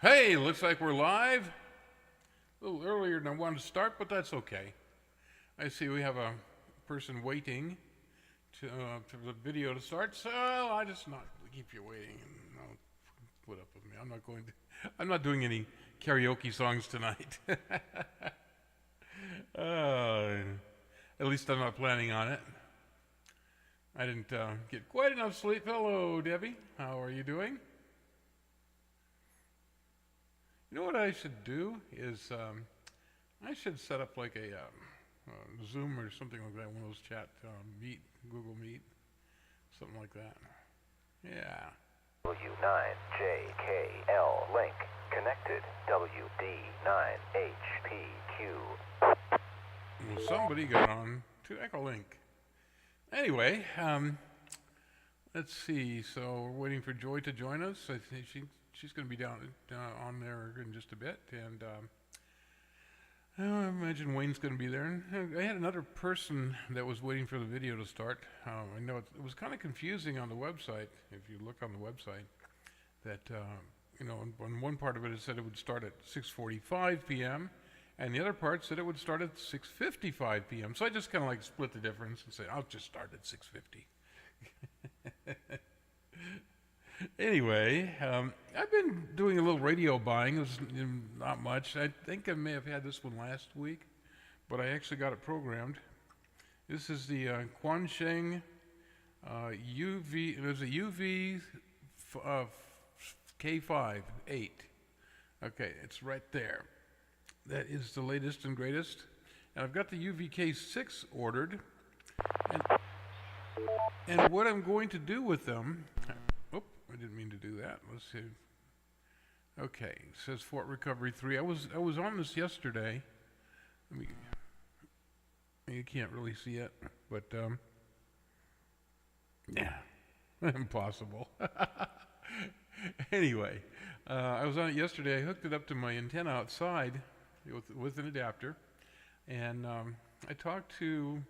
Hey, looks like we're live. A little earlier than I wanted to start, but that's okay. I see we have a person waiting for the video to start, so I just not keep you waiting and put up with me. I'm not doing any karaoke songs tonight. At least I'm not planning on it. I didn't get quite enough sleep. Hello, Debbie. How are you doing? You know what I should do is I should set up like a Zoom or something like that, one of those chat Meet, Google Meet, something like that. Yeah. W9JKL link connected. WD9HPQ. And somebody got on to Echolink. Anyway, let's see. So we're waiting for Joy to join us. I think she's going to be down on there in just a bit, and I imagine Wayne's going to be there. And I had another person that was waiting for the video to start. I know it was kind of confusing on the website. If you look on the website, that on one part of it said it would start at 6:45 p.m. and the other part said it would start at 6:55 p.m. So I just kind of like split the difference and said I'll just start at 6:50. Anyway, I've been doing a little radio buying. It was not much. I think I may have had this one last week, but I actually got it programmed. This is the Quansheng UV. There's a UV K5 8. Okay, it's right there. That is the latest and greatest. And I've got the UVK6 ordered. And what I'm going to do with them... I didn't mean to do that. Let's see. Okay, it says Fort Recovery 3. I was on this yesterday. You can't really see it, but yeah, impossible. Anyway, I was on it yesterday. I hooked it up to my antenna outside with an adapter, and I talked to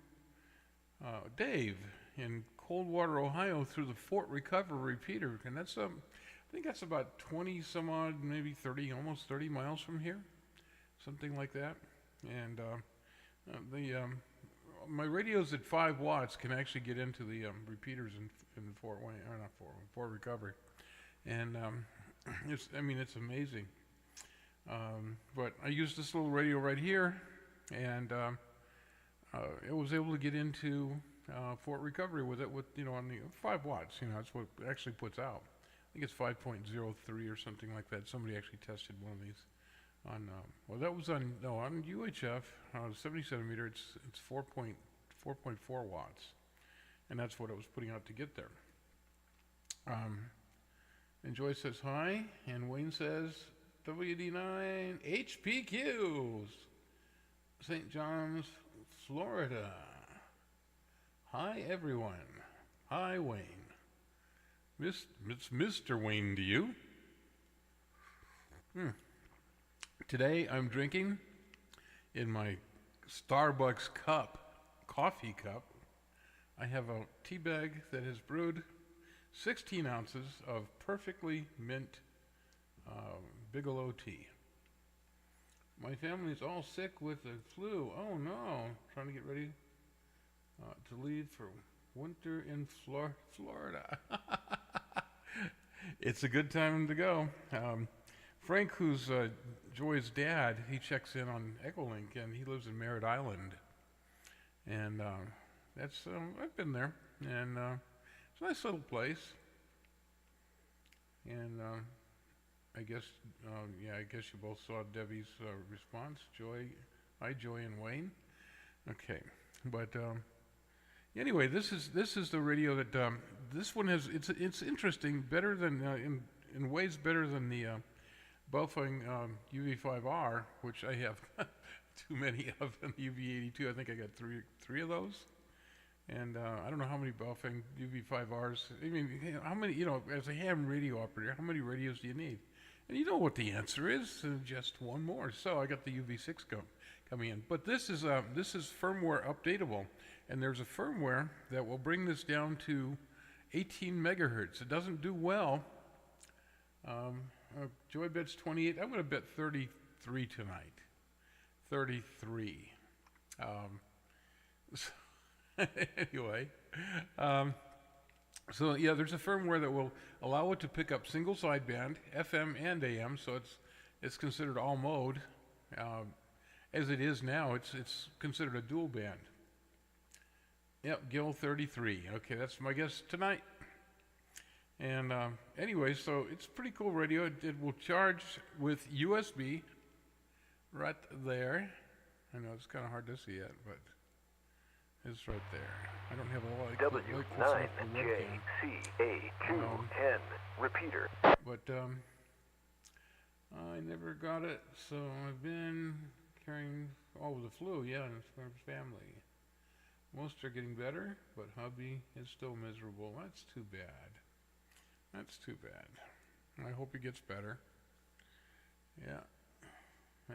Dave in Coldwater, Ohio, through the Fort Recovery repeater, and that's I think that's about 20 some odd, maybe 30, almost 30 miles from here, something like that. And my radios at 5 watts can actually get into the repeaters in Fort Wayne, or not Fort Recovery, and it's amazing. But I used this little radio right here, and it was able to get into Fort Recovery with it, on the 5 watts. That's what it actually puts out. I think it's 5.03 or something like that. Somebody actually tested one of these on. That was on UHF 70 centimeter. It's 4.4 watts, and that's what it was putting out to get there. And Joyce says hi, and Wayne says WD9 HPQs, St. John's, Florida. Hi, everyone. Hi, Wayne. It's Mr. Wayne to you. Today I'm drinking in my Starbucks coffee cup. I have a tea bag that has brewed 16 ounces of perfectly mint Bigelow tea. My family's all sick with the flu. Oh no. Trying to get ready to leave for winter in Florida. It's a good time to go. Frank, who's Joy's dad, he checks in on Echolink, and he lives in Merritt Island. And I've been there, and it's a nice little place. And I guess you both saw Debbie's response. Hi, Joy and Wayne. Okay, but anyway, this is the radio that this one has. It's interesting, better than in ways better than the Baofeng UV5R, which I have too many of, and the UV82. I think I got three of those, and I don't know how many Baofeng UV5Rs. I mean, how many? As a ham radio operator, how many radios do you need? And you know what the answer is? Just one more. So I got the UV6 coming in, but this is firmware updatable. And there's a firmware that will bring this down to 18 megahertz. It doesn't do well Joy bets 28. I'm going to bet 33 tonight. 33. So anyway, so yeah, there's a firmware that will allow it to pick up single sideband, FM and AM, so it's considered all mode. As it is now, it's considered a dual band. Yep, Gil 33. Okay, that's my guess tonight. And anyway, so it's pretty cool radio. It will charge with USB right there. I know it's kind of hard to see it, but it's right there. I don't have a lot of W9JCA2N repeater. But I never got it, so I've been carrying the flu, yeah, and it's from his family. Most are getting better, but hubby is still miserable. That's too bad. That's too bad. I hope he gets better. Yeah.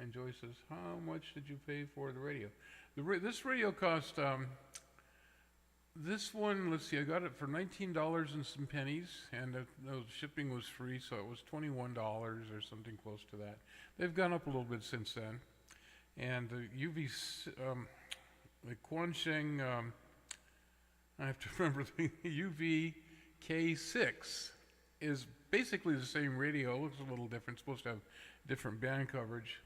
And Joy says, how much did you pay for the radio? This radio cost, this one, let's see, I got it for $19 and some pennies, and the shipping was free, so it was $21 or something close to that. They've gone up a little bit since then. And the the Quansheng, I have to remember the UVK6 is basically the same radio. It looks a little different. It's supposed to have different band coverage.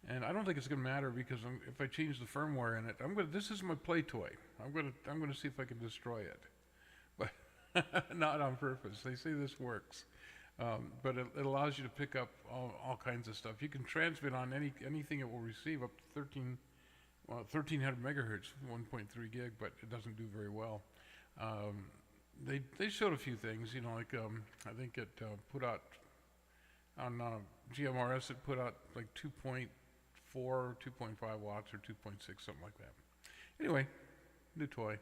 And I don't think it's going to matter because if I change the firmware in it, this is my play toy. I'm going to see if I can destroy it. But not on purpose. They say this works. But it allows you to pick up all kinds of stuff. You can transmit on anything it will receive up to 1300 megahertz, 1.3 gig, but it doesn't do very well. They showed a few things, like I think it put out on GMRS. It put out like 2.4, 2.5 watts, or 2.6, something like that. Anyway, new toy,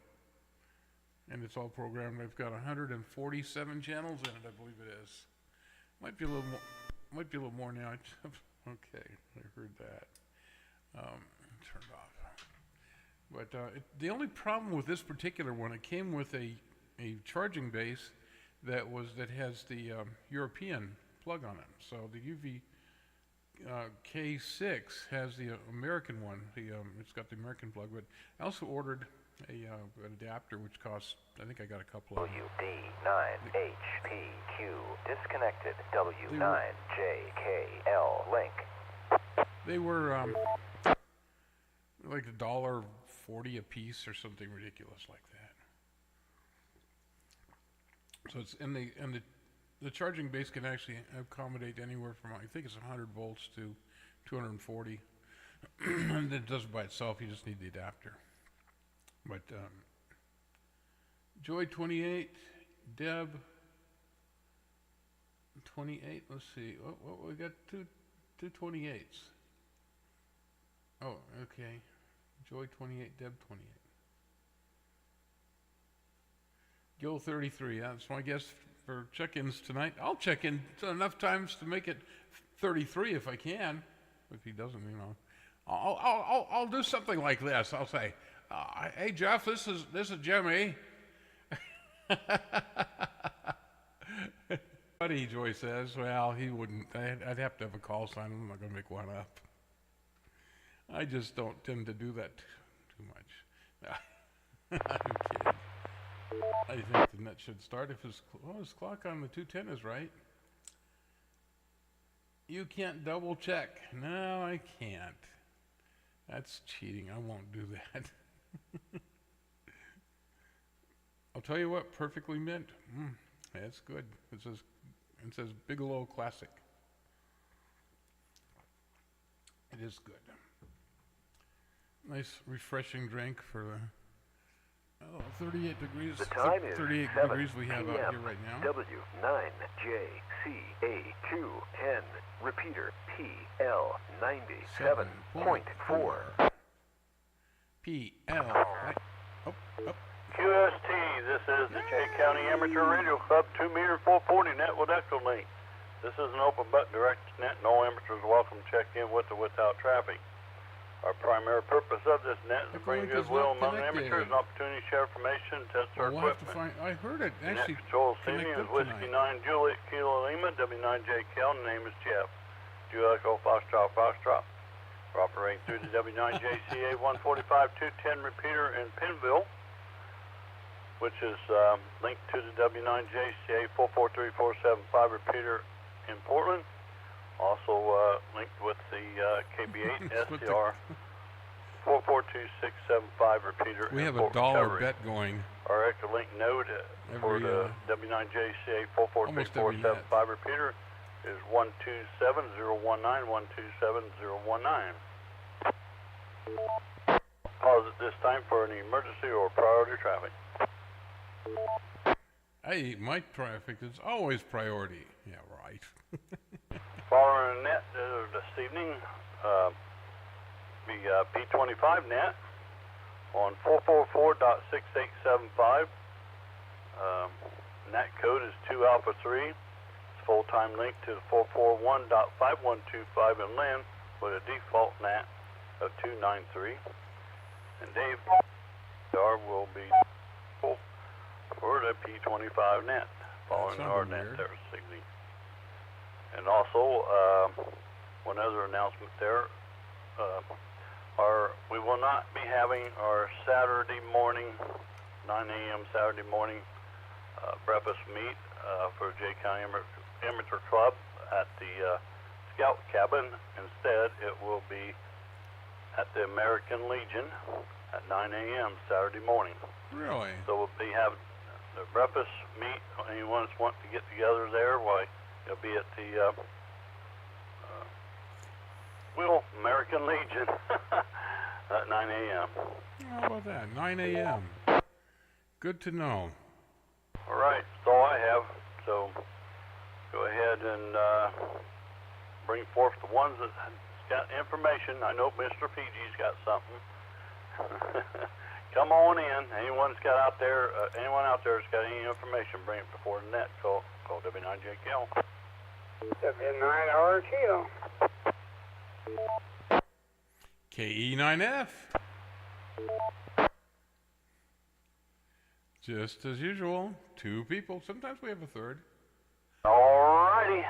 and it's all programmed. I've got 147 channels in it, I believe it is. Might be a little more. Might be a little more now. Okay, I heard that. Turned off. But the only problem with this particular one, it came with a charging base that has the European plug on it. So the UVK6 has the American one. It's got the American plug. But I also ordered an adapter, which costs, I think I got a couple of them. WD9HPQ disconnected. W9JKL link. They were like $1.40 a piece or something ridiculous like that. So it's the charging base can actually accommodate anywhere from, I think it's 100 volts to 240. And it does it by itself. You just need the adapter. But Joy 28, Deb 28. Let's see. What we got two 28s. Oh, okay. Joy 28, Deb 28. Gil 33. That's my guess for check-ins tonight. I'll check in enough times to make it 33 if I can. If he doesn't, I'll do something like this. I'll say, "Hey Jeff, this is Jimmy." Buddy, Joy says. Well, he wouldn't. I'd have to have a call sign. I'm not going to make one up. I just don't tend to do that too much. I'm kidding. I think the net should start if his clock on the 210 is right. You can't double check. No, I can't. That's cheating. I won't do that. I'll tell you what, perfectly mint. That's good. It says Bigelow Classic. It is good. Nice refreshing drink for the 38 degrees. The time is 38 7 degrees we have out here right now. W9JCA2N repeater PL97.4. PL. QST, this is the J County Amateur Radio Club 2 meter 440 net with echo link. This is an open button direct net. No amateurs welcome to check in with or without traffic. Our primary purpose of this net is to Echo bring link is goodwill not among connected. amateurs and opportunity to share information and test our Well, we'll have to equipment. find, I heard it Net actually control seating connect is up Whiskey tonight. 9 Juliet Kilo Lima, W9JKL, and the name is Jeff. Juliet Echo Foxtrot Foxtrot. We're operating through the W9JCA 145-210 repeater in Pinville, which is linked to the W9JCA 443475 repeater in Portland. Also linked with the KB8 SCR 442675 repeater We in have a Port dollar Recovery. bet going. Our Echolink node for Every, the W9JCA almost every net. 443475 repeater is 127.019, 127.019. Pause at this time for any emergency or priority traffic. Hey, my traffic is always priority. Yeah, right. Following net this evening, the P25 net on 444.6875. Net code is 2 Alpha 3. It's full-time link to the 441.5125 in LIN with a default NAT of 293. And Dave will be full for the P25 net following sounded our net weird. there this evening. And also, one other announcement there, we will not be having our Saturday morning, 9 a.m. Saturday morning breakfast meet for J County Amateur Club at the Scout Cabin. Instead, it will be at the American Legion at 9 a.m. Saturday morning. Really? So we'll be having the breakfast meet. Anyone that's wanting to get together there, why, it'll be at the American Legion at 9 a.m. How about that? 9 a.m. Good to know. All right, that's all I have. So go ahead and bring forth the ones that got information. I know Mr. PG's got something. Come on in. Anyone that's got out there, anyone out there that's got any information, bring it before the net. Call W9JKL. W9RTO. KE9F. Just as usual, 2 people. Sometimes we have a third. All righty.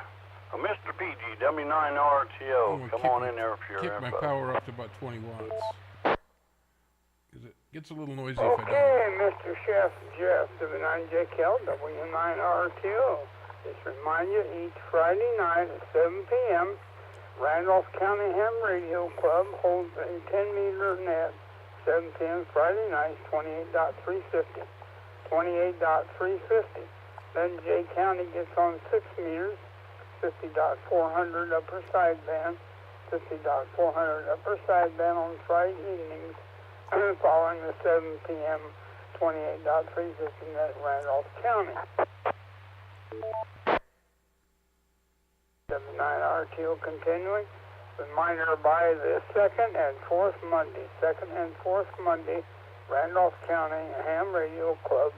Mr. PG, W9RTO. I'm gonna Come kick on my- in there for your Kick my info. power up to about 20 watts. 'Cause it gets a little noisy if I don't. Okay, Mr. Chef Jeff, W9JKL, W9RTO. Just remind you, each Friday night at 7 p.m., Randolph County Ham Radio Club holds a 10-meter net, 7 p.m. Friday night, 28.350. 28.350. Then J County gets on 6 meters, 50.400 upper sideband, 50.400 upper sideband on Friday evenings, following the 7 p.m. 28.350 net Randolph County. W9RTO continuing. Reminder by the second and fourth Monday, Randolph County Ham Radio Club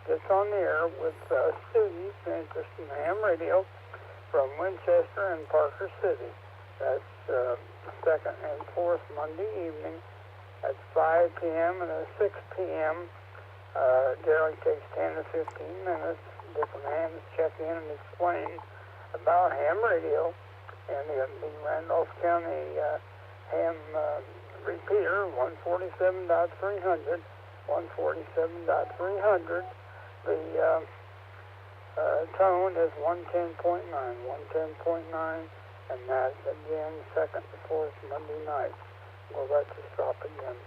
gets on the air with students interested in ham radio from Winchester and Parker City. That's second and fourth Monday evening at 5 p.m. and at 6 p.m. Generally takes 10 to 15 minutes. Different hams check in and explain about ham radio, and the Randolph County ham repeater 147.300, 147.300. The tone is 110.9, and that again second to fourth Monday night. We'll let you stop again.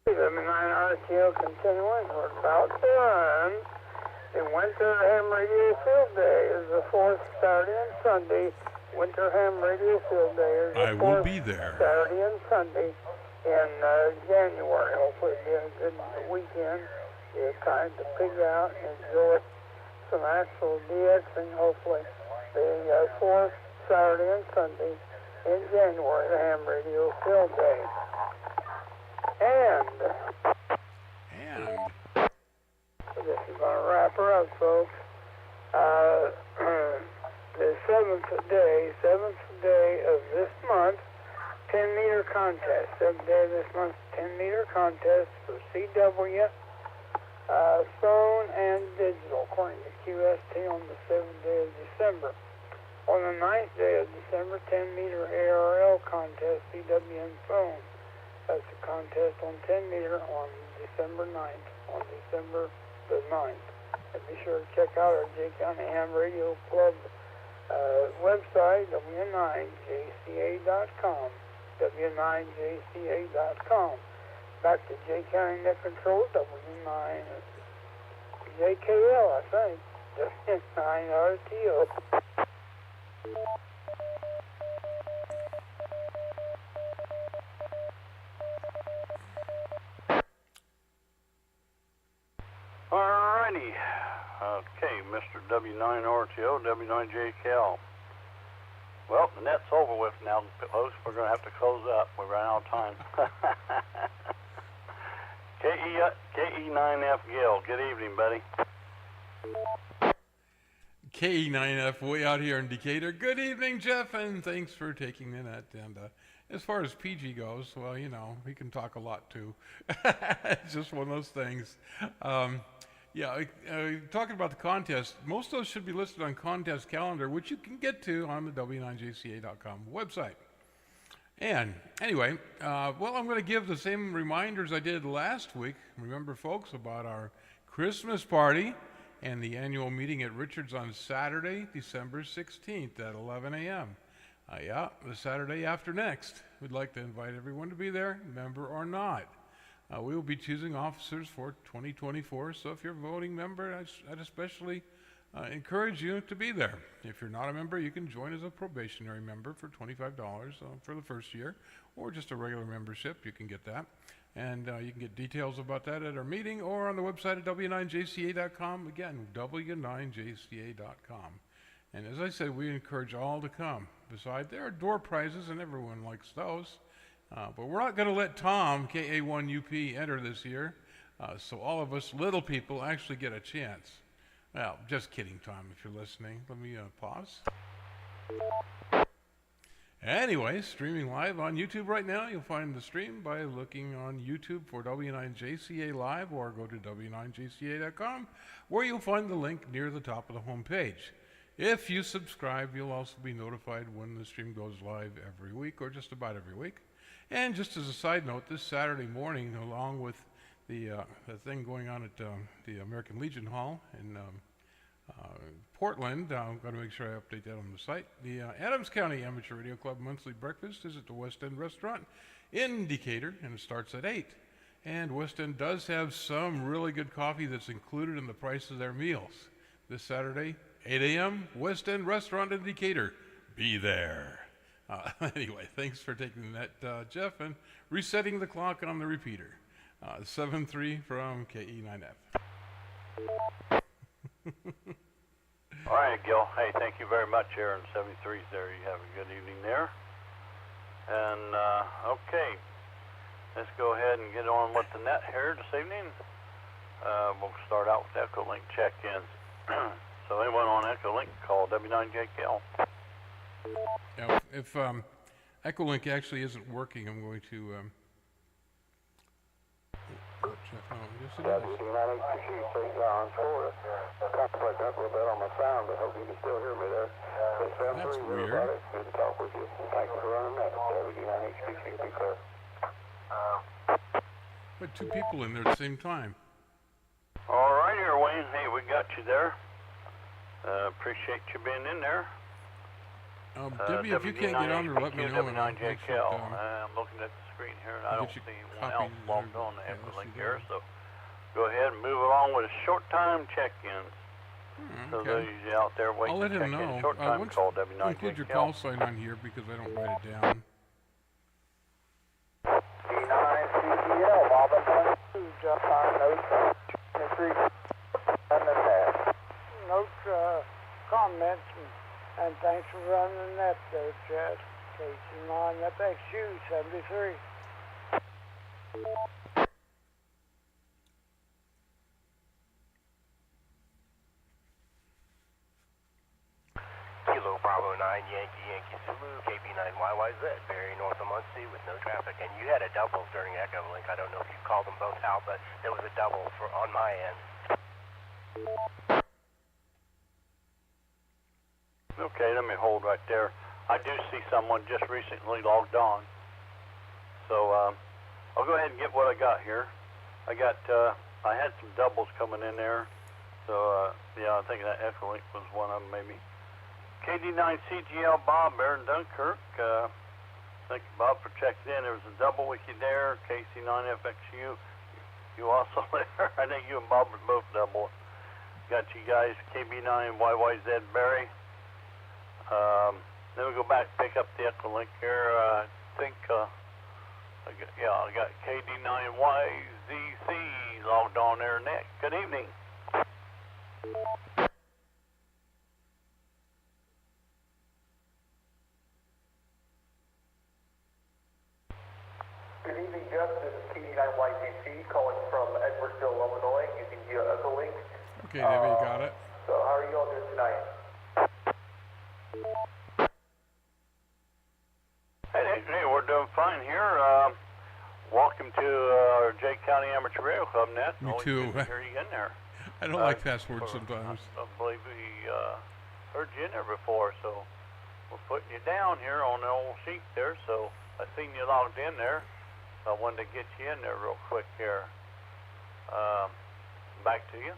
W9RTO continuing. We're about to run the Winter Ham Radio Field Day. Is the fourth Saturday and Sunday. Winter Ham Radio Field Day is the I will fourth be there. Saturday and Sunday in January. Hopefully it'll be a good weekend. Be a time to pig out and enjoy some actual DXing. Hopefully the fourth Saturday and Sunday in January, the Ham Radio Field Day. And And this is going to wrap her up, folks. The seventh day of this month, 10-meter contest. 7th day of this month, 10-meter contest for CW, phone and digital, according to QST on the 7th day of December. On the 9th day of December, 10-meter ARL contest, CW and phone. That's a contest on 10-meter on December 9th, on December the 9th. And be sure to check out our J County Ham Radio Club website, W9JCA.com, W9JCA.com. Back to J County Net Control, W9 JKL, I think, W9RTO. Alrighty. Okay, Mr. W9RTO, W9JKL. Well, the net's over with now, folks. We're going to have to close up. We ran out of time. KE9F Gil, good evening, buddy. KE9F way out here in Decatur. Good evening, Jeff, and thanks for taking the net. And as far as PG goes, well, you know, he can talk a lot too. It's just one of those things. Talking about the contest, most of those should be listed on contest calendar, which you can get to on the W9JCA.com website. And anyway, I'm going to give the same reminders I did last week. Remember, folks, about our Christmas party and the annual meeting at Richards on Saturday, December 16th at 11 a.m. The Saturday after next. We'd like to invite everyone to be there, member or not. We will be choosing officers for 2024, so if you're a voting member, I'd especially encourage you to be there. If you're not a member, you can join as a probationary member for $25 for the first year, or just a regular membership. You can get that. And you can get details about that at our meeting or on the website at W9JCA.com. Again, W9JCA.com. And as I said, we encourage all to come. Besides, there are door prizes, and everyone likes those. But we're not going to let Tom, KA1UP, enter this year. So all of us little people actually get a chance. Well, just kidding, Tom, if you're listening. Let me pause. Anyway, streaming live on YouTube right now. You'll find the stream by looking on YouTube for W9JCA Live, or go to W9JCA.com, where you'll find the link near the top of the home page. If you subscribe, you'll also be notified when the stream goes live every week, or just about every week. And just as a side note, this Saturday morning, along with the thing going on at the American Legion Hall in Portland, I'm going to make sure I update that on the site. The Adams County Amateur Radio Club monthly breakfast is at the West End Restaurant in Decatur, and it starts at 8. And West End does have some really good coffee that's included in the price of their meals. This Saturday, 8 a.m., West End Restaurant in Decatur. Be there. Anyway, thanks for taking that, Jeff, and resetting the clock on the repeater. 7-3 from KE9F. All right, Gil. Hey, thank you very much, Aaron. 73's there. You have a good evening there. And, okay. Let's go ahead and get on with the net here this evening. We'll start out with Echolink check-ins. So anyone on Echolink, call W9JKL. Yeah, if Echolink actually isn't working, I'm going to... check on yes, it is. Conflict up a little bit on my sound, but hope you can still hear me there. That's weird. Good to talk with you. Thank you for running that. WD9HPC, be clear. But two people in there at the same time. All right, here, Wayne. Hey, we got you there. Appreciate you being in there. Debbie, if you can't get on there, let me know. And I'm looking at the screen here, and I don't see anyone else logged on the Echolink here, so go ahead and move along with a short time check-ins. So those of you out there waiting I'll let to check him know. in, short time call W9JKL. Include your call sign on here because I don't write it down. D9CGL, Bob, jump on note 23, note, comments, and thanks for running that there, Chad. KC9 FXU 73. Yankee Yankee Zulu, KB9YYZ, very north of Muncie with no traffic. And you had a double during Echo Link. I don't know if you called them both out, but there was a double on my end. Okay, let me hold right there. I do see someone just recently logged on. So I'll go ahead and get what I got here. I had some doubles coming in there. So yeah, I think that Echo Link was one of them maybe. KD9 CGL Bob, Aaron Dunkirk. Thank you, Bob, for checking in. There was a double with you there. KC9 FXU. You also there. I think you and Bob were both double. Got you guys, KB9 YYZ Barry. Then we go back and pick up the Echo Link here. I think, I got KD9YZC logged on there, Nick. Good evening. Good evening, Jeff. This is KD9YZC calling from Edwardsville, Illinois, using via Echo Link. Okay, Debbie, you got it. So how are you all doing tonight? Hey, we're doing fine here. Welcome to our J County Amateur Radio Club, Net. Me Always too. good to hear you in there. I don't like passwords sometimes. I believe we heard you in there before, so we're putting you down here on the old sheet there. So I seen you logged in there. I wanted to get you in there real quick here. Back to you.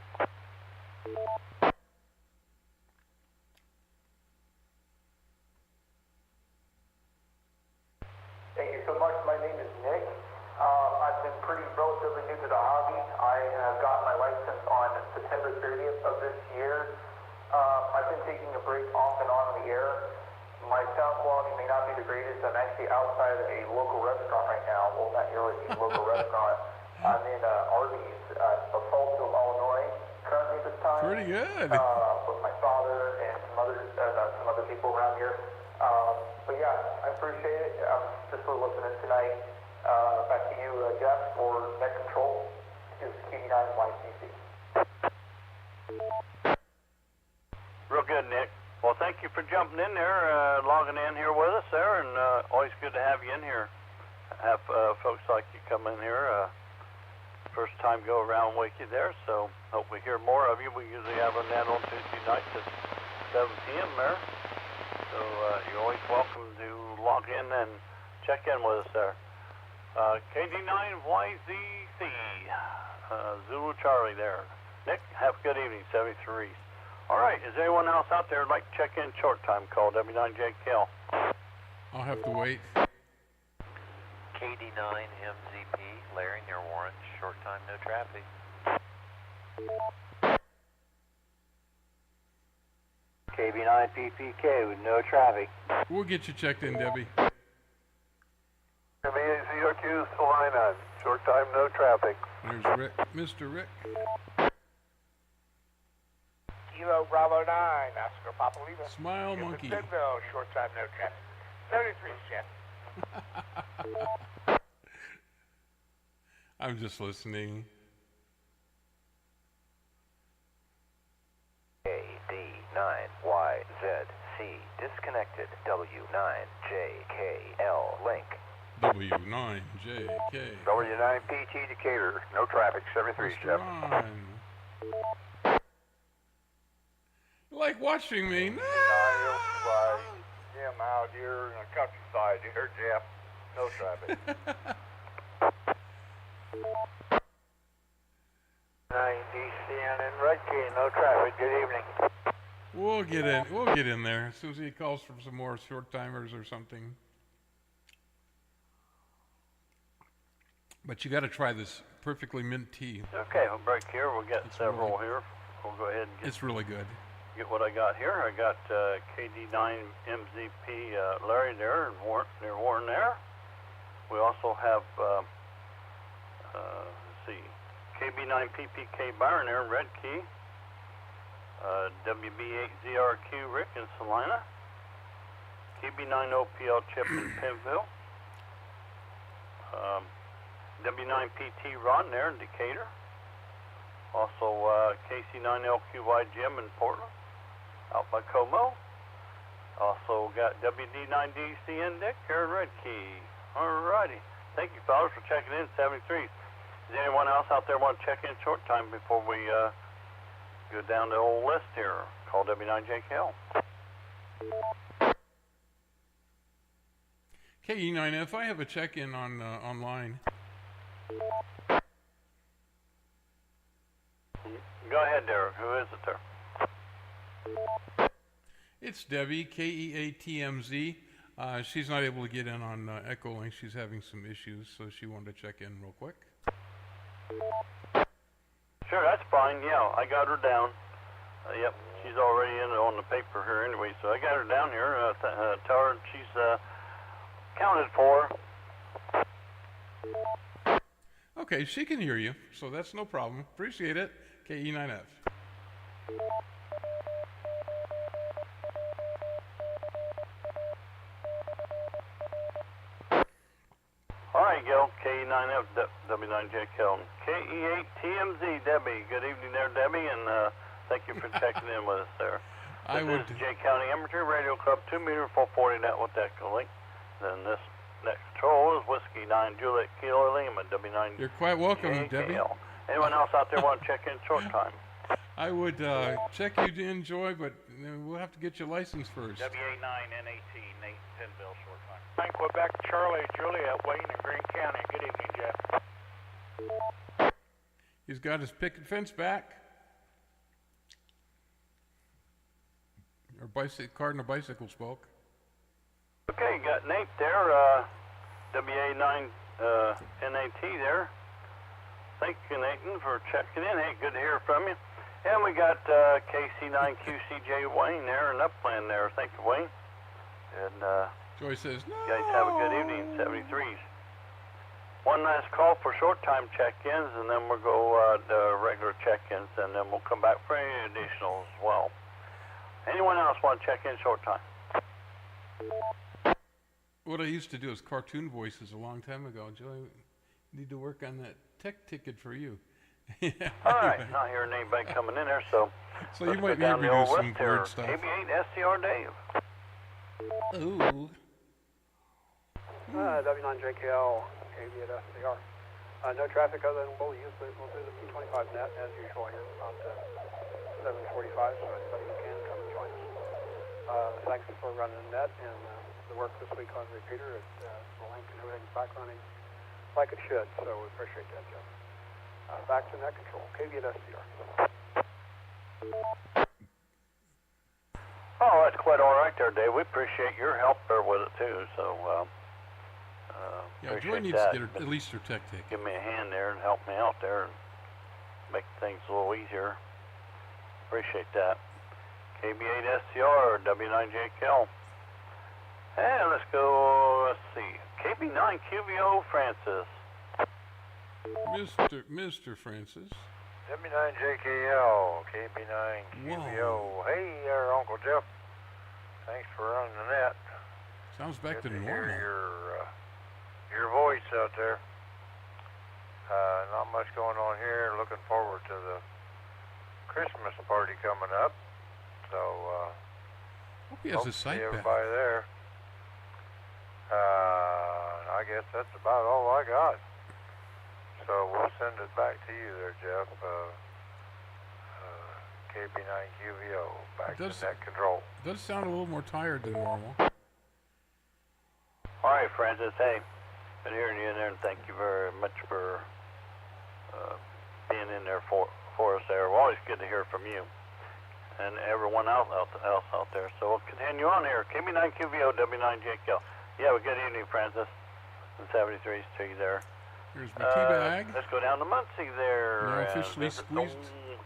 Thank you so much. My name is Nick. I've been relatively new to the hobby. I have got my license on September 30th of this year. I've been taking a break off and on the air. My sound quality may not be the greatest. I'm actually outside a local restaurant right now. Well, not really a local restaurant. I'm in Arby's at Buffalo, Illinois, currently this time. Pretty good. With my father and some other people around here. But yeah, I appreciate it. I'm just listening tonight. Back to you, Jeff, for net control. This is KD9YCC. Real good, Nick. Well, thank you for jumping in there, logging in here with us there, and always good to have you in here. Have folks like you come in here. First time go around with you there, so hope we hear more of you. We usually have a net on Tuesday nights at 7 p.m. there. So you're always welcome to log in and check in with us there. KD9YZC, Zulu Charlie there. Nick, have a good evening, 73. All right, is there anyone else out there who'd like to check in short time call, W9JKL? I'll have to wait. KD9MZP, Larry near Warren, short time, no traffic. KB9PPK with no traffic. We'll get you checked in, Debbie. KBAZRQ Salina, short time, no traffic. There's Rick, Mr. Rick. Kilo Bravo 9, Oscar Papa Lima. Smile Monkey. Benville, short time, no traffic. 73, Jeff. I'm just listening. KD9YZC disconnected. W9JKL link. W9JK. W9PT Decatur, no traffic, 73, Jeff. You like watching me? No! Jim out here in the countryside here, Jeff. No traffic. 9DCN in Red Key, no traffic. Good evening. We'll get in there as soon as he calls for some more short timers or something. But you got to try this perfectly mint tea. Okay, we'll break here. We'll get several here. We'll go ahead and It's really good. get what I got here. I got KD9MZP Larry there and near Warren there. We also have, let's see, KB9PPK Byron there in Red Key. WB8ZRQ Rick in Salina. KB9OPL Chip in Pinville. W9PT Ron there in Decatur. Also KC9LQY Jim in Portland, out by Como. Also got WD9DC Dick here in Red Key. Alrighty. Thank you, fellas, for checking in 73. Does anyone else out there want to check in short time before we go down the old list here? Call W9JKL. KE9F, I have a check-in on online. Go ahead, Derek. Who is it there? It's Debbie, KEATMZ. She's not able to get in on Echolink. She's having some issues, so she wanted to check in real quick. Sure, that's fine. Yeah, I got her down. Yep, she's already in on the paper here anyway, so I got her down here. Tell her she's counted for. Okay, she can hear you, so that's no problem. Appreciate it. KE9F. Alright, Gil, KE9F, W9JKL. KE8TMZ, Debbie. Good evening there, Debbie, and thank you for checking in with us there. This is J County Amateur Radio Club 2 meter 440 net with Echolink. Then this next control is Whiskey 9 Juliet Kilo Lima, W9. You're quite welcome, JKL. Debbie. Anyone else out there want to check in short time? I would check you to enjoy, but we'll have to get your license first. WA9N18, Nate Penville, short time. Quebec, Charlie, Juliet, Wayne, and Greene County. Good evening, Jeff. He's got his picket fence back. Our car and a bicycle spoke. Okay, got Nate there, WA9 NAT there. Thank you, Nathan, for checking in. Hey, good to hear from you. And we got KC9QCJ Wayne there in Upland there. Thank you, Wayne. And Joy says, no. you guys have a good evening, 73s. One last call for short time check-ins, and then we'll go to regular check-ins, and then we'll come back for any additional as well. Anyone else want to check in short time? What I used to do is cartoon voices a long time ago. Joy, need to work on that tech ticket for you. All right, not hearing anybody coming in there, so So you let's might go down be the able old to do some list here. weird stuff. KB8 SCR Dave. Ooh. W9JKL, KB at SCR. No traffic other than we'll do the P25 net as usual here about 7:45, so anybody who can come and join us. Thanks for running the net and the work this week on repeater. The link and everything's back running like it should, so we appreciate that, Jeff. Back to net control, KB at SCR. Oh, that's quite all right there, Dave. We appreciate your help there with it too. So, Yeah, Joy appreciate needs that. to get at least her tech ticket. Give me a hand there and help me out there and make things a little easier. Appreciate that. KB8 SCR, W9JKL. And let's go, let's see, KB9 QVO Francis. Mr. Francis. W9JKL, KB9QVO. Hey there, Uncle Jeff. Thanks for running the net. Sounds back Good to to normal. hear your voice out there. Not much going on here. Looking forward to the Christmas party coming up. So, Hope he has hope a to see site back. everybody there. I guess that's about all I got. So we'll send it back to you there, Jeff. KB9QVO, back to net control. Does sound a little more tired than normal. All right, Francis. Hey, been hearing you in there, and thank you very much for being in there for us there. We're always good to hear from you and everyone else out there. So we'll continue on here. KB9QVO, W9JKL. Yeah, well, good evening, Francis. And 73's to you there. Here's my tea bag. Let's go down to Muncie there. Now and officially visit squeezed,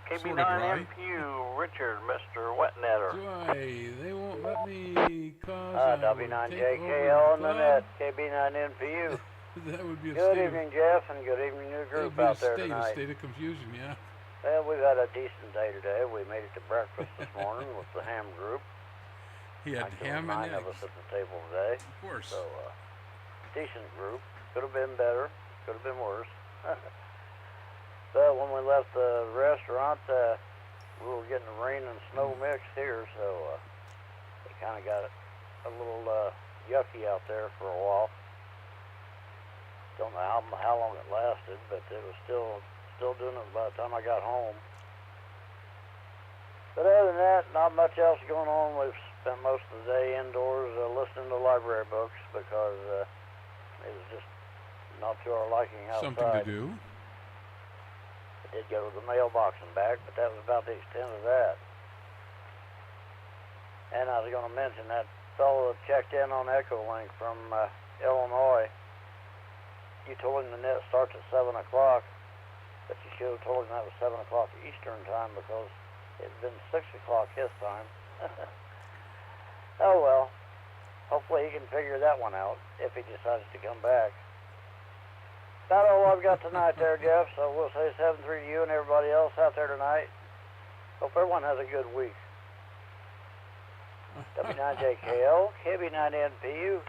KB9 sorta dry. MPU, Richard, Mr. Wetnetter. Joy, they won't let me cause I will take W9JKL over on the net, KB9NPU. That would be a Good state evening, Jeff, and good evening, new of, group that'd out there be a tonight. state of confusion, yeah. Well, we've had a decent day today. We made it to breakfast this morning with the ham group. He had Actually, ham and 9 of eggs. us at the table today. Of course. So, decent group. Could have been better. Could have been worse. But when we left the restaurant, we were getting the rain and snow mixed here, so we kind of got it a little yucky out there for a while. Don't know how long it lasted, but it was still doing it by the time I got home. But other than that, not much else going on. We've spent most of the day indoors listening to library books because it was just not to our liking outside. Something to do. I did go to the mailbox and back, but that was about the extent of that. And I was going to mention that fellow that checked in on Echolink from Illinois. You told him the net starts at 7 o'clock, but you should have told him that was 7 o'clock Eastern time because it had been 6 o'clock his time. Oh well. Hopefully he can figure that one out if he decides to come back. About all I've got tonight there, Jeff, so we'll say 7-3 to you and everybody else out there tonight. Hope everyone has a good week. W9JKL, KB9NPU.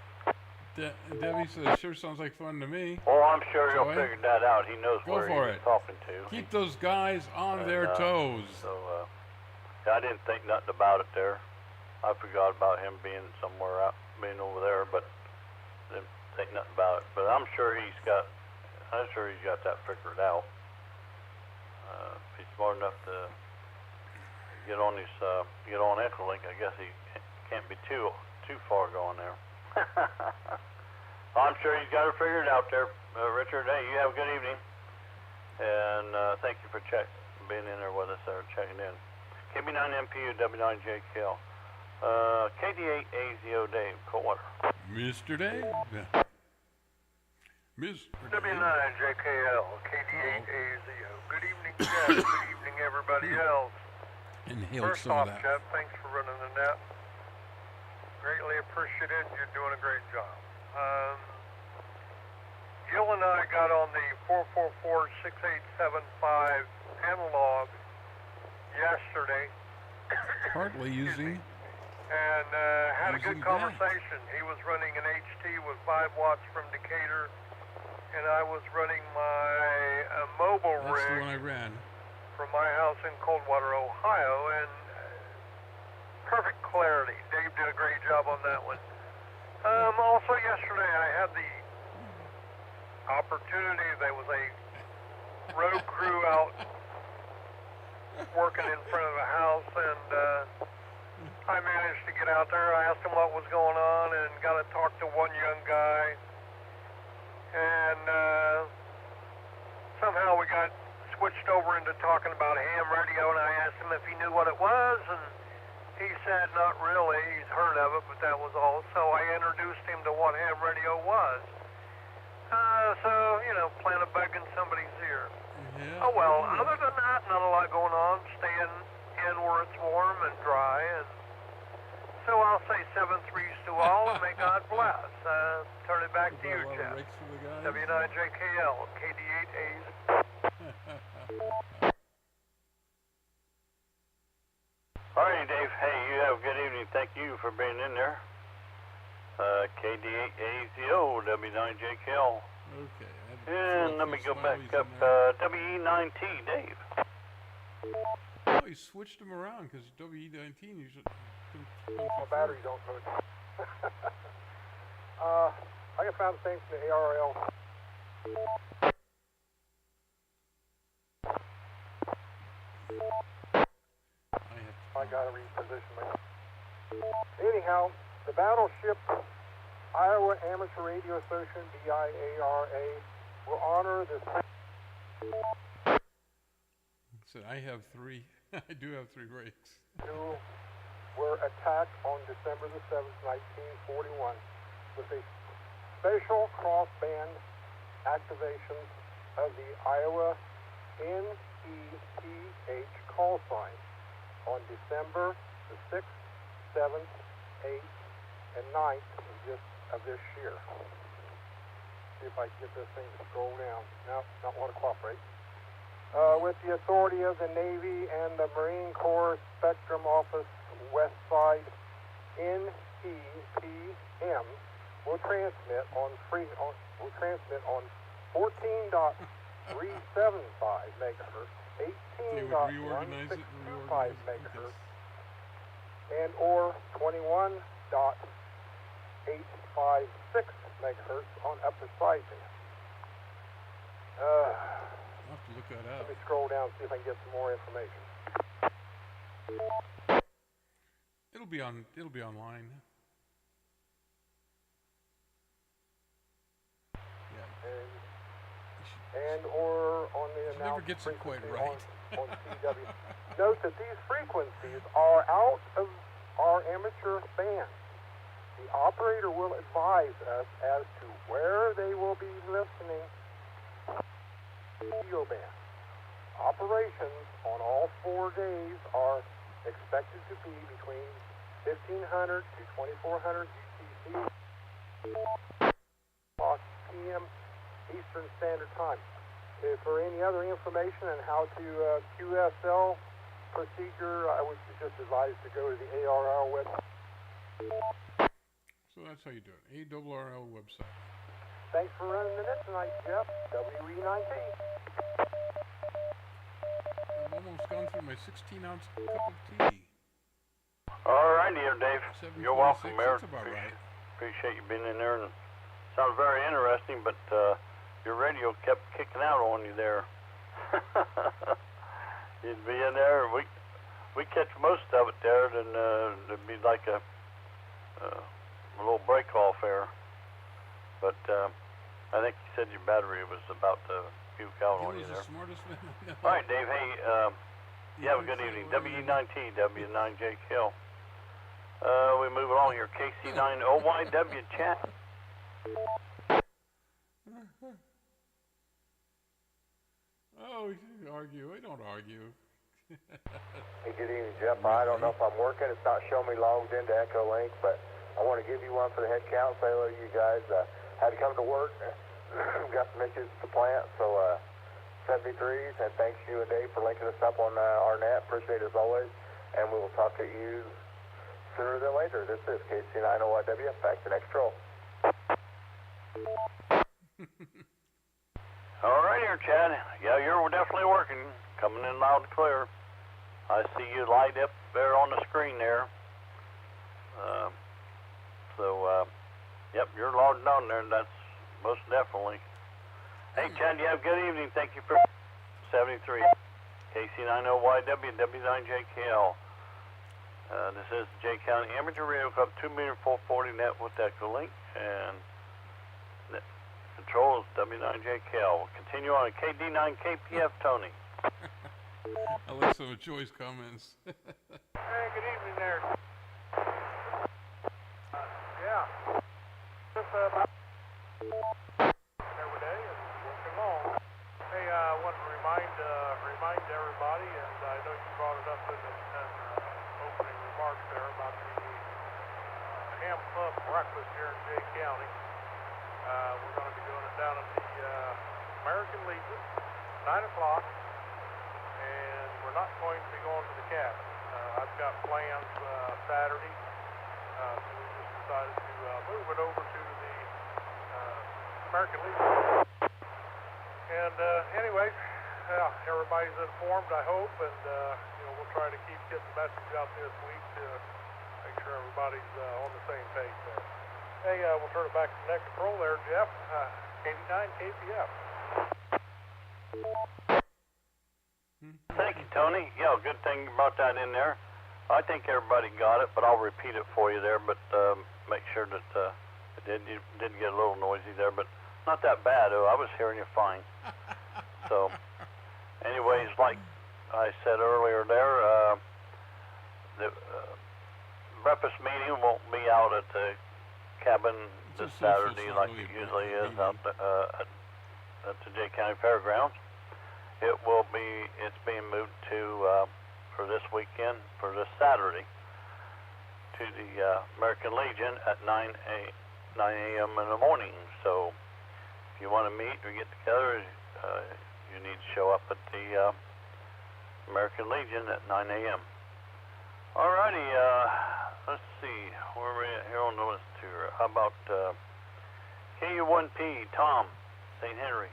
Debbie says, sure sounds like fun to me. Oh, I'm sure he'll Joy? figure that out. He knows Go where for he's it. talking to. Keep those guys on their toes. So, I didn't think nothing about it there. I forgot about him being somewhere out, being over there, but didn't think nothing about it. But I'm sure he's got that figured out. If he's smart enough to get on Echolink, I guess he can't be too far going there. I'm sure he's got it figured out there, Richard. Hey, you have a good evening, and thank you for being in there with us there, checking in. KB9MPU, W9JKL. KD8AZO Dave, Coldwater. Mr. Dave? Mr. W9JKL, KD8AZO. Good evening, Jeff. Good evening, everybody else. Inhale First some off, of that. Jeff, thanks for running the net. Greatly appreciated. You're doing a great job. Jill and I got on the 444-6875 analog yesterday. Partly using... and had a good Using that. conversation. He was running an HT with 5 watts from Decatur, and I was running my mobile That's the rig one I ran. from my house in Coldwater, Ohio, and perfect clarity. Dave did a great job on that one. Also yesterday I had the opportunity, there was a road crew out working in front of the house, and I managed to get out there. I asked him what was going on and got to talk to one young guy, and somehow we got switched over into talking about ham radio, and I asked him if he knew what it was, and he said not really. He's heard of it, but that was all. So I introduced him to what ham radio was. So, you know, plant a bug in somebody's ear. Yeah, Oh well, other than that, not a lot going on. Staying in where it's warm and dry, and so I'll say 7-3s to all, and may God bless. Turn it back to you, Jeff. W9JKL, KD8A's. Alrighty, Dave. Hey, you have a good evening. Thank you for being in there. KD8AZO, W9JKL. Okay. And let me go back up, WE9T, Dave. Oh, he switched them around because WE19 usually... Well, batteries don't vote. I got found the same for the ARL. I gotta reposition myself. Anyhow, the Battleship Iowa Amateur Radio Association, BIARA, will honor this. So I have 3. I do have 3 rakes. Who were attacked on December the 7th, 1941, with a special cross-band activation of the Iowa NEPH call sign on December the 6th, 7th, 8th, and 9th of this year. See if I can get this thing to scroll down. No, not want to cooperate. With the authority of the Navy and the Marine Corps Spectrum Office West Side, NEPM will transmit on 14.375 megahertz, 18.1625 megahertz, and or 21.375 856 megahertz on upper sideband. I'll have to look that Let up. me scroll down and see if I can get some more information. It'll be online. Yeah. And or on the She never announced gets it quite frequency right. on CW. Note that these frequencies are out of our amateur band. The operator will advise us as to where they will be listening radio band. Operations on all 4 days are expected to be between 1500 to 2400 UTC p.m. Eastern Standard Time. For any other information on how to QSL procedure, I would just advise to go to the ARL website. So that's how you do it. ARRL website. Thanks for running the net tonight, Jeff. WE19. I've almost gone through my 16-ounce cup of tea. All right, here, Dave. You're 7:26, welcome, Mayor. that's about right. Appreciate you being in there. And sounds very interesting, but your radio kept kicking out on you there. You'd be in there. We catch most of it there. Then there'd be like a little break off there. But I think you said your battery was about to puke out on you He was there. the smartest man I know. All right, Dave. Hey, you have a good evening. W9T, W9JKL. We move along here. KC9OYW chat. Oh, we shouldn't argue. We don't argue. Hey, good evening, Jeff. I don't know if I'm working. It's not showing me logged into Echo Link, but I want to give you one for the head count. Say hello to you guys. Had to come to work. Got some issues at the plant, so 73s, and thanks to you and Dave for linking us up on our net. Appreciate it as always, and we will talk to you sooner than later. This is KC9OYW. Back to next roll. All right, here, Chad. Yeah, you're definitely working. Coming in loud and clear. I see you light up there on the screen there. Yep, you're logged on there. That's most definitely. Hey, Chad, you have a good evening. Thank you for 73. KC9OYW, W9JKL. This is the J County Amateur Radio Club 2-meter 440 net with Echo Link, and net control is W9JKL. We'll continue on KD9KPF, Tony. I like some of Joy's comments. Hey, good evening there. Yeah. Just about every day and working along. Hey, I want to remind everybody, and I know you brought it up in the opening remarks there about the ham club breakfast here in Jay County. We're going to be doing it down at the American Legion, 9 o'clock, and we're not going to be going to the cabin. I've got plans Saturday, so we just decided to move it over to the American Legion. And anyways, everybody's informed, I hope, and we'll try to keep getting the message out this week to make sure everybody's on the same page there. Hey, we'll turn it back to net control there, Jeff. 89 KPF. Thank you, Tony. Yeah, good thing you brought that in there. I think everybody got it, but I'll repeat it for you there, but make sure that it did get a little noisy there, but not that bad. I was hearing you fine. So, anyways, like I said earlier there, the breakfast meeting won't be out at the cabin this Saturday like it usually is out at the Jay County Fairgrounds. It's being moved to, for this weekend, for this Saturday, to the American Legion at 9 a.m. in the morning. So, if you want to meet or get together, you need to show up at the American Legion at 9 a.m. Alrighty, let's see, where are we at here on the list here? How about KU1P, Tom, St. Henry.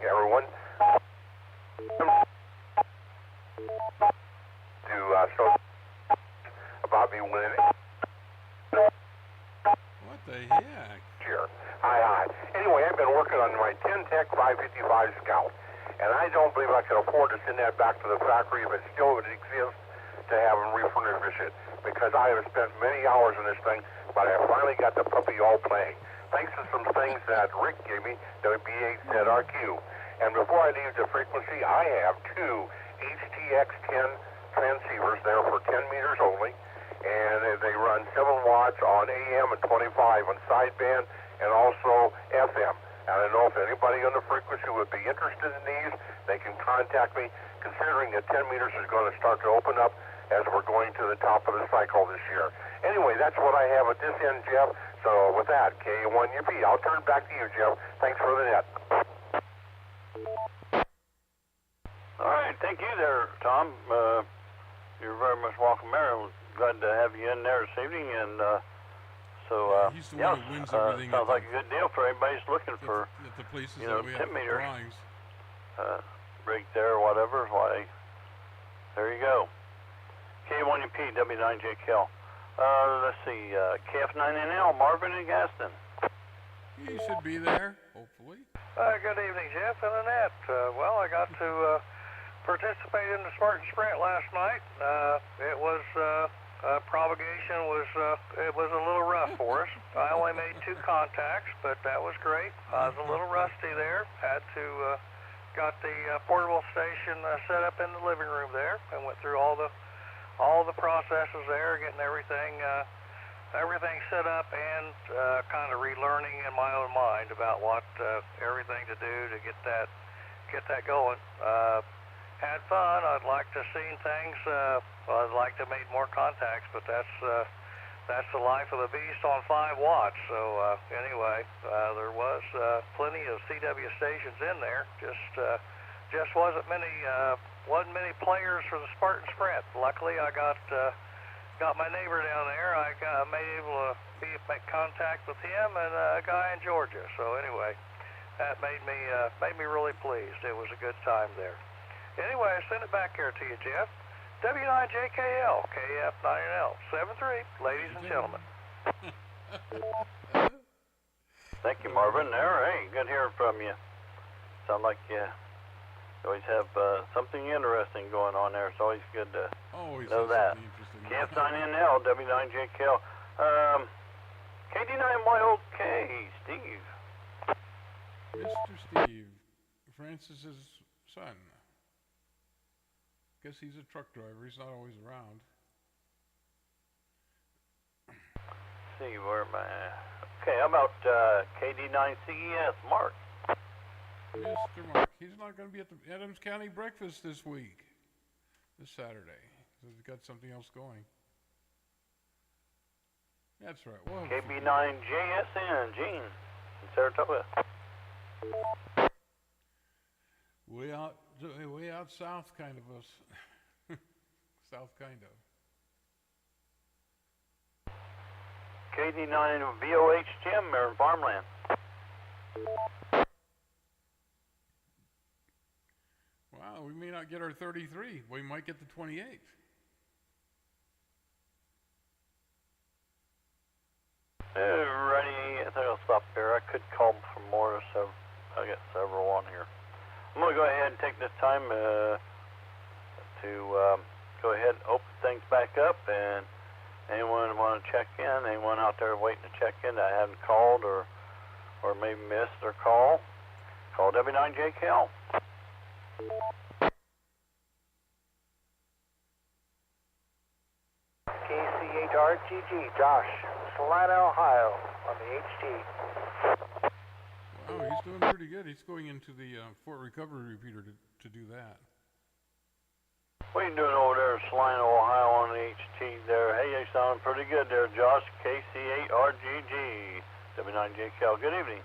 Everyone, to show Bobby winning What the heck? here. Hi. Anyway, I've been working on my 10 Tech 555 Scout, and I don't believe I can afford to send that back to the factory if it still would exist to have them refurnish it, because I have spent many hours in this thing, but I finally got the puppy all playing. Thanks to some things that Rick gave me, WB8 ZRQ. And before I leave the frequency, I have two HTX10 transceivers there for 10 meters only, and they run 7 watts on AM and 25 on sideband and also FM. And I don't know if anybody on the frequency would be interested in these. They can contact me, considering that 10 meters is going to start to open up as we're going to the top of the cycle this year. Anyway, that's what I have at this end, Jeff. So with that, K1UP, I'll turn it back to you, Jeff. Thanks for the net. All right, thank you there, Tom. You're very much welcome there. Glad to have you in there this evening. And He's the one who wins everything. Sounds like a good deal for everybody's looking for, at the places you know, that we 10 have meters. drawings. Rig there or whatever. Why, there you go. K1UP, W9JKL. Let's see, KF9NL, Marvin and Gaston. He should be there, hopefully. Good evening, Jeff and Annette. Well, I got to participate in the Spartan Sprint last night. It was propagation was it was a little rough for us. I only made 2 contacts, but that was great. I was a little rusty there. Had to got the portable station set up in the living room there, and went through all the processes there, getting everything set up, and kind of relearning in my own mind about what everything to do to get that going. Had fun. I'd like to seen things. I'd like to made more contacts, but that's the life of the beast on 5 watts. So anyway, there was plenty of CW stations in there. Just wasn't many players for the Spartan Sprint. Luckily, I got my neighbor down there. I made able to make contact with him and a guy in Georgia. So anyway, that made me really pleased. It was a good time there. Anyway, I send it back here to you, Jeff. W9JKL, KF9NL, 73, ladies and gentlemen. Thank you, Marvin. There, hey, good hearing from you. Sound like you always have something interesting going on there. It's always good to know that. KF9NL, W9JKL. KD9YOK, Steve. Mr. Steve, Francis's son. Guess he's a truck driver. He's not always around. Let's see, where am I? Okay, how about KD9CES, Mark? Mr. Mark, he's not going to be at the Adams County breakfast this week, this Saturday. So he's got something else going. That's right. Well, KB9JSN, Gene, in Saratoga. Way out south, kind of us. South, kind of. KD9VOH Jim, there in Farmland. Wow, we may not get our 33. We might get the 28. Alrighty, I think I'll stop here. I could call for more, so I got several on here. I'm going to go ahead and take this time to go ahead and open things back up, and anyone want to check in, anyone out there waiting to check in that I haven't called or maybe missed their call, call W9JKL. KC8RGG, Josh, Salina, Ohio, on the HT. Wow, he's doing pretty good. He's going into the Fort Recovery repeater to do that. What are you doing over there in Salina, Ohio on the HT there? Hey, you sound pretty good there, Josh. KC8RGG, W9JKL. Good evening.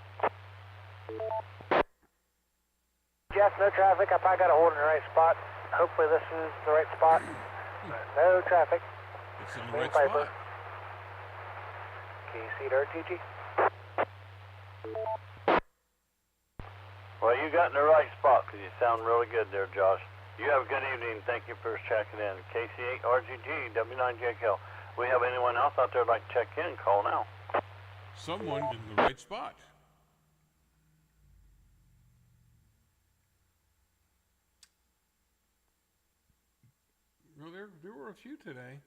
Jeff, no traffic. I probably got a hold in the right spot. Hopefully this is the right spot. No traffic. It's in the right spot. KC8RGG. Well, you got in the right spot because you sound really good there, Josh. You have a good evening. Thank you for checking in. KC8RGG, W9JKL. We have anyone else out there like to check in? Call now. Someone in the right spot. Well, there were a few today.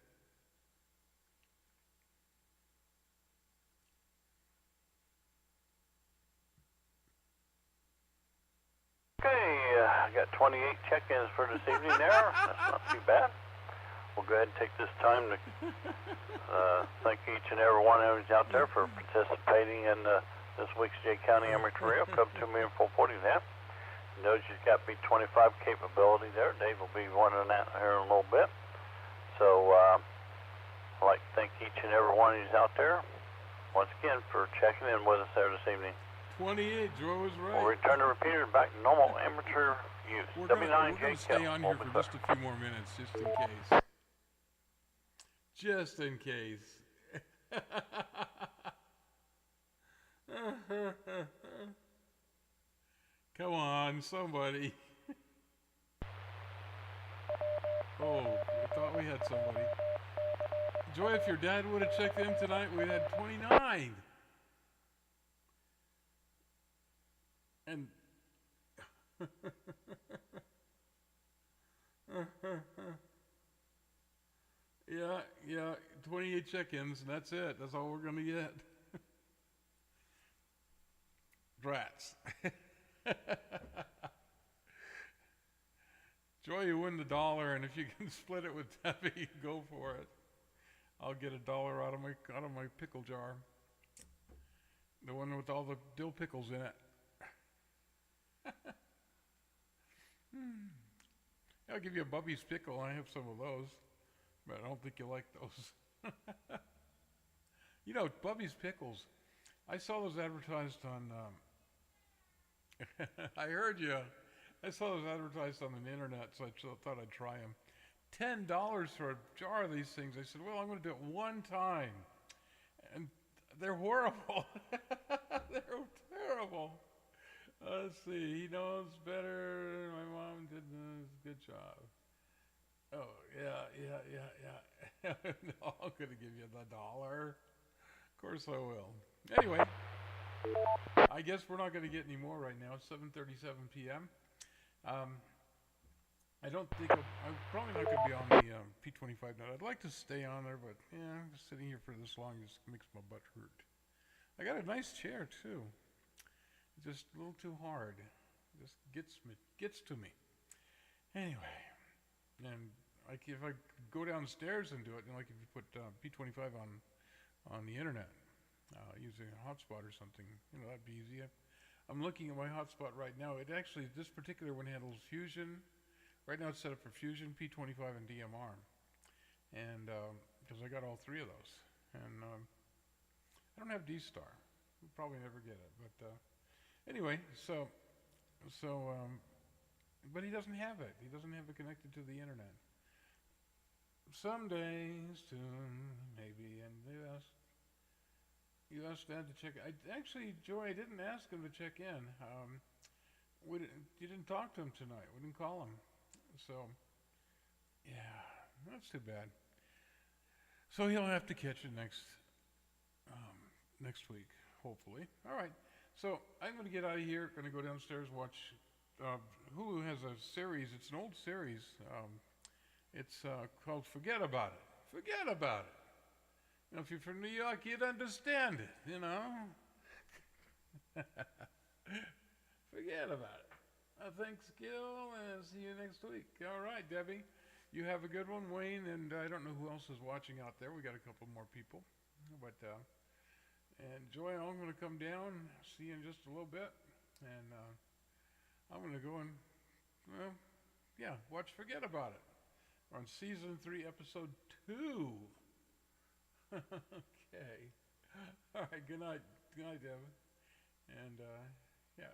Okay, I got 28 check-ins for this evening there. That's not too bad. We'll go ahead and take this time to thank each and every one of you out there for participating in this week's Jay County Amateur Radio Club 2,440 now. Notice you've got B25 capability there. Dave will be running that here in a little bit. So I'd like to thank each and every one of you out there once again for checking in with us there this evening. 28, Joe was right. We'll return the repeater back to normal amateur use. We're W9 gonna stay on here for just a few more minutes, just in case. Just in case. Come on, somebody. Oh, I thought we had somebody. Joy, if your dad would have checked in tonight, we'd had 29. And yeah, 28 check-ins, and that's it. That's all we're going to get. Drats. Joy, you win the $1, and if you can split it with Debbie, go for it. I'll get $1 out of my pickle jar. The one with all the dill pickles in it. I'll give you a Bubby's pickle. I have some of those, but I don't think you like those. You know, Bubby's pickles. I saw those advertised on. I heard you. I saw those advertised on the internet, so I thought I'd try them. $10 for a jar of these things. I said, well, I'm going to do it one time, and they're horrible. They're terrible. Let's see. He knows better. My mom did a good job. Oh, yeah. No, I'm going to give you the $1. Of course I will. Anyway, I guess we're not going to get any more right now. It's 7:37 p.m. I don't think I'm probably not going to be on the P25 now. I'd like to stay on there, but yeah, just sitting here for this long just makes my butt hurt. I got a nice chair too. Just a little too hard. Just gets to me. Anyway, and like if I go downstairs and do it, like if you put P25 on the internet, using a hotspot or something, that'd be easy. I'm looking at my hotspot right now. It actually, this particular one handles Fusion. Right now it's set up for Fusion, P25, and DMR. And because I got all three of those, and I don't have D-Star. We'll probably never get it, but. Anyway, but he doesn't have it. He doesn't have it connected to the internet. Someday, soon, maybe. And you asked Dad to check. Actually, Joy, I didn't ask him to check in. You didn't talk to him tonight. We didn't call him. So, yeah, that's too bad. So he'll have to catch it next week, hopefully. All right. So I'm going to get out of here. Going to go downstairs, watch. Hulu has a series. It's an old series. It's called Forget About It. Forget about it. If you're from New York, you'd understand it, Forget about it. Thanks, Gil, and see you next week. All right, Debbie. You have a good one, Wayne, and I don't know who else is watching out there. We got a couple more people. But and Joy, I'm going to come down, see you in just a little bit, and I'm going to go and, watch Forget About It. We're on Season 3, Episode 2. Okay. All right, good night. Good night, Devin. And,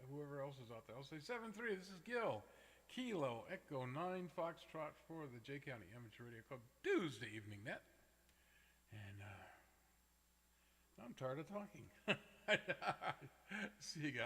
whoever else is out there. I'll say 7-3, this is Gil. Kilo, Echo 9, Foxtrot for the Jay County Amateur Radio Club Tuesday evening net. And, I'm tired of talking. See you guys.